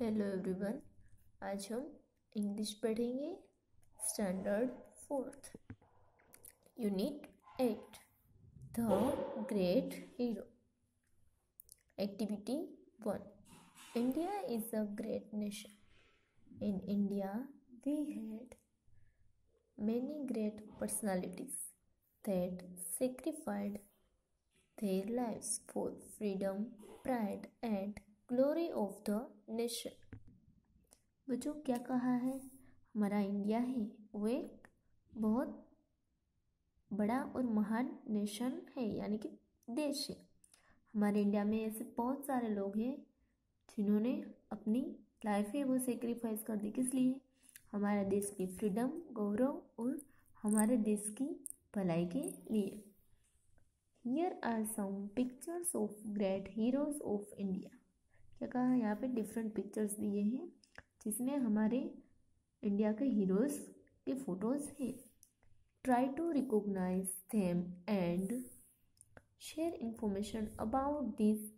Hello everyone. आज हम English पढ़ेंगे standard fourth unit 8 the great hero. Activity 1। India is a great nation. In India we had many great personalities that sacrificed their lives for freedom, pride and glory of the nation। बच्चों क्या कहा है? हमारा India है वो एक बहुत बड़ा और महान नेशन है, यानी कि देश है। हमारे इंडिया में ऐसे बहुत सारे लोग हैं जिन्होंने अपनी लाइफ है वो सेक्रीफाइस कर दी। किस लिए? हमारे देश की फ्रीडम, गौरव और हमारे देश की भलाई के लिए। Here are some pictures of great heroes of India. क्या कहा? यहाँ पे डिफरेंट पिक्चर्स दिए हैं जिसमें हमारे इंडिया के हीरोज के फोटोज हैं। Try to recognise them and share information about this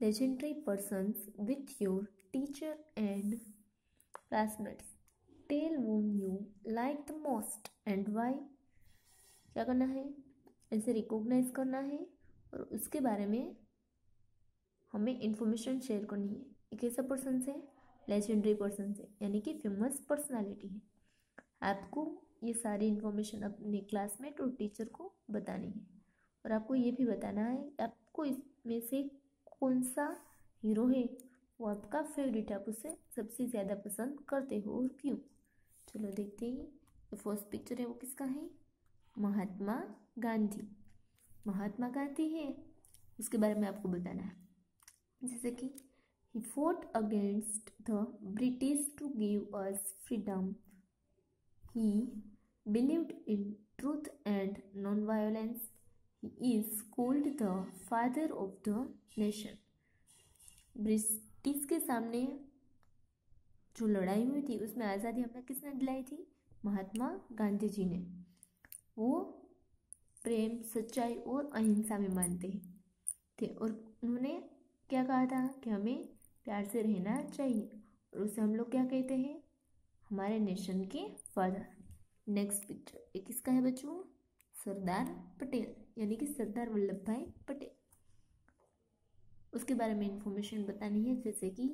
legendary persons with your teacher and classmates. Tell whom you like the most and why। क्या करना है? इसे रिकॉग्नाइज करना है और उसके बारे में हमें इंफॉर्मेशन शेयर करनी है। एक ऐसा पर्सन है, लेजेंडरी पर्सन है, यानी कि फेमस पर्सनालिटी है। आपको ये सारी इंफॉर्मेशन अपने क्लासमेट और टीचर को बतानी है और आपको ये भी बताना है आपको इसमें से कौन सा हीरो है वो आपका फेवरेट, आप उसे सबसे ज़्यादा पसंद करते हो और क्यों। चलो देखते हैं। जो फर्स्ट पिक्चर है वो किसका है? महात्मा गांधी। महात्मा गांधी है, उसके बारे में आपको बताना है। जैसे कि he fought against the British to give us freedom. He believed in truth and non-violence. He is called the father of the nation. British के सामने जो लड़ाई हुई थी उसमें आज़ादी हमें किसने दिलाई थी? महात्मा गांधी जी ने। वो प्रेम, सच्चाई और अहिंसा में मानते थे और उन्होंने क्या कहा था कि हमें प्यार से रहना चाहिए और उसे हम लोग क्या कहते हैं? हमारे नेशन के फादर। नेक्स्ट पिक्चर ये किसका है बच्चों? सरदार पटेल, यानी कि सरदार वल्लभ भाई पटेल। उसके बारे में इंफॉर्मेशन बतानी है। जैसे कि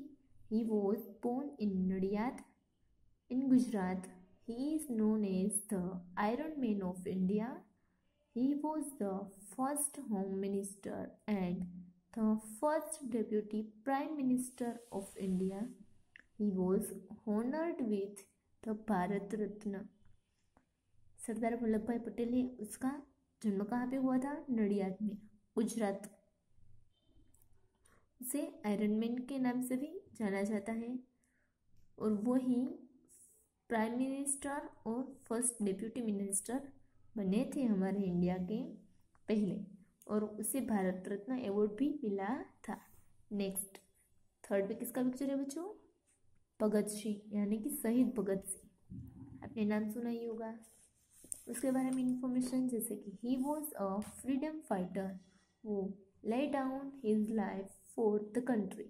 he was born in Nadiad in Gujarat. He is known as the iron man of India. He was the first home minister and the first deputy prime minister of India. He was honored with the Bharat Ratna. Sardar Vallabh भाई पटेल है, उसका जन्म कहाँ पे हुआ था? नडियाद में, गुजरात। उसे आयरन मैन के नाम से भी जाना जाता है और वो ही प्राइम मिनिस्टर और फर्स्ट डेप्यूटी मिनिस्टर बने थे हमारे इंडिया के पहले और उसे भारत रत्न अवार्ड भी मिला था। नेक्स्ट थर्ड पे किसका पिक्चर है बच्चों? भगत सिंह, यानी कि शहीद भगत सिंह। आपने नाम सुना ही होगा। उसके बारे में इंफॉर्मेशन जैसे कि he was a freedom fighter वो lay down his life for the country.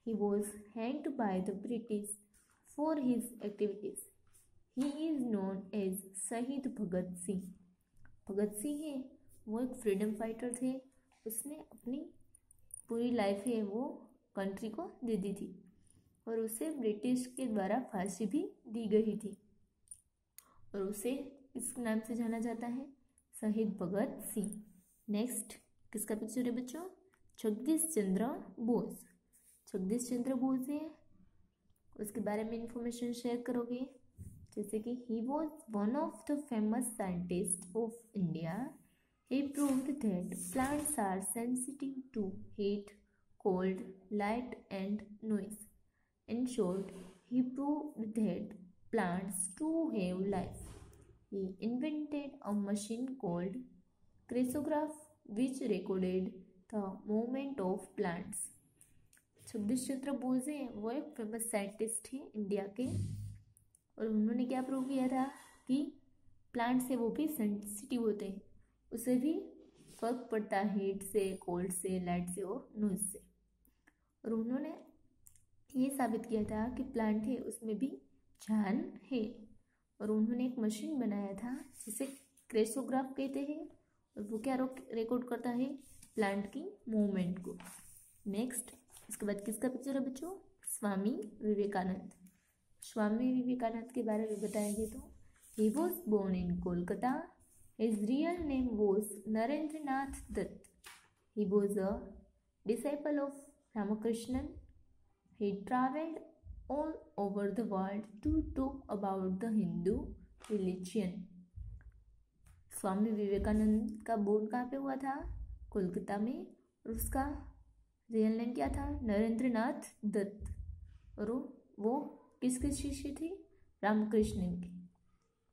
He was hanged by the British for his activities. He is known as Shaheed Bhagat Singh. Bhagat Singh है वो एक फ्रीडम फाइटर थे, उसने अपनी पूरी लाइफ है वो कंट्री को दे दी थी और उसे ब्रिटिश के द्वारा फांसी भी दी गई थी और उसे इस नाम से जाना जाता है, शहीद भगत सिंह। नेक्स्ट किसका पिक्चर है बच्चों? जगदीश चंद्र बोस। जगदीश चंद्र बोस है, उसके बारे में इंफॉर्मेशन शेयर करोगे। जैसे कि he was one of the famous scientist of India. He proved that plants are sensitive to heat, cold, light and noise. In short, he proved that plants too have life. He invented a machine called cresograph which recorded the movement of plants. Jagdish Chandra Bose हैं वो एक famous scientist हैं India के और उन्होंने क्या prove किया था कि प्लांट से वो भी सेंसिटिव होते हैं, उसे भी फर्क पड़ता है हीट से, कोल्ड से, लाइट से और नॉइज से। और उन्होंने ये साबित किया था कि प्लांट है उसमें भी जान है। और उन्होंने एक मशीन बनाया था जिसे क्रेसोग्राफ कहते हैं, और वो क्या रिकॉर्ड करता है, प्लांट की मूवमेंट को। नेक्स्ट, इसके बाद किसका पिक्चर है बच्चों, स्वामी विवेकानंद। स्वामी विवेकानंद के बारे में बताएंगे तो he was born in Kolkata, his real name was Narendranath Datta, he was a disciple of Ramakrishnan, he traveled all over the world to talk about the Hindu religion. Swami Vivekananda का बोर्न कहाँ पे हुआ था, कोलकाता में, और उसका रियल नेम क्या था, नरेंद्रनाथ दत्त, और वो किसके शिष्य थे, रामकृष्णन के।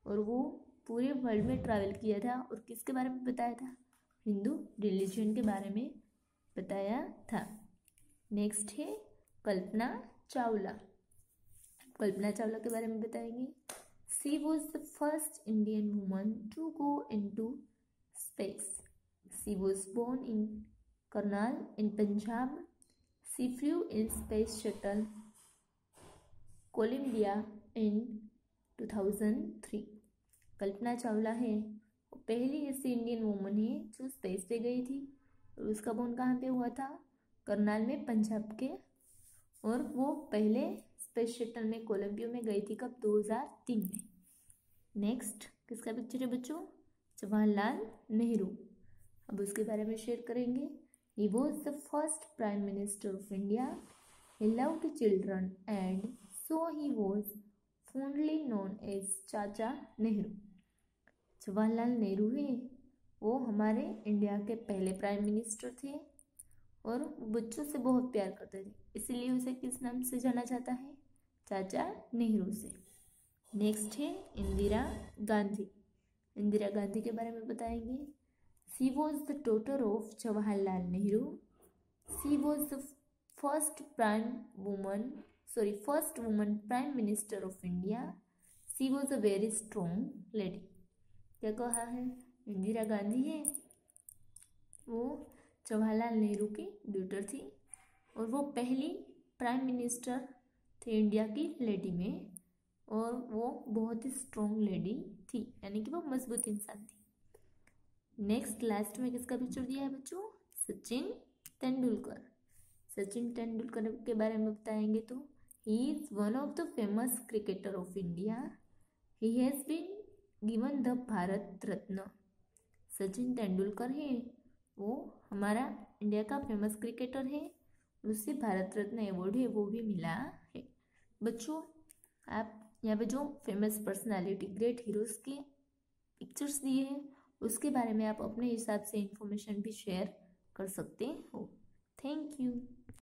और वो पूरे वर्ल्ड में ट्रैवल किया था और किसके बारे में बताया था, हिंदू रिलीजन के बारे में बताया था। नेक्स्ट है कल्पना चावला। कल्पना चावला के बारे में बताएंगे। She was the first Indian woman to go into space. She was born in Karnal in Punjab. She flew in space shuttle Columbia in 2003। Kalpana Chawla है वो पहली ऐसी इंडियन वुमन है जो स्पेस पे गई थी, और उसका बोर्न कहाँ पे हुआ था, करनाल में, पंजाब के। और वो पहले स्पेस शटल में कोलंबिया में गई थी, कब, 2003 में। नेक्स्ट किसका पिक्चर है बच्चों, जवाहरलाल नेहरू। अब उसके बारे में शेयर करेंगे। He was the first prime minister of India, he loved children and so he was fondly known as Chacha Nehru. Jawaharlal Nehru है वो हमारे इंडिया के पहले प्राइम मिनिस्टर थे, और बच्चों से बहुत प्यार करते थे, इसीलिए उसे किस नाम से जाना जाता है, चाचा नेहरू से। नेक्स्ट है इंदिरा गांधी। इंदिरा गांधी के बारे में बताएंगे। She was the daughter of Jawaharlal Nehru. She was the first woman prime minister of India. She was a very strong lady. क्या कहा है, इंदिरा गांधी है वो जवाहरलाल नेहरू की डॉटर थी, और वो पहली प्राइम मिनिस्टर थे इंडिया की लेडी में, और वो बहुत ही स्ट्रॉन्ग लेडी थी, यानी कि वो मजबूत इंसान थी। नेक्स्ट लास्ट में किसका पिक्चर दिया है बच्चों, सचिन तेंदुलकर। सचिन तेंदुलकर के बारे में बताएंगे तो he is one of the famous cricketer of India. He has been given the Bharat Ratna. Sachin Tendulkar है वो हमारा इंडिया का फेमस क्रिकेटर है, उससे भारत रत्न अवार्ड है वो भी मिला है। बच्चों आप यहाँ पे जो फेमस पर्सनालिटी, ग्रेट हीरोज के पिक्चर्स दिए हैं उसके बारे में आप अपने हिसाब से इंफॉर्मेशन भी शेयर कर सकते हो। Thank you.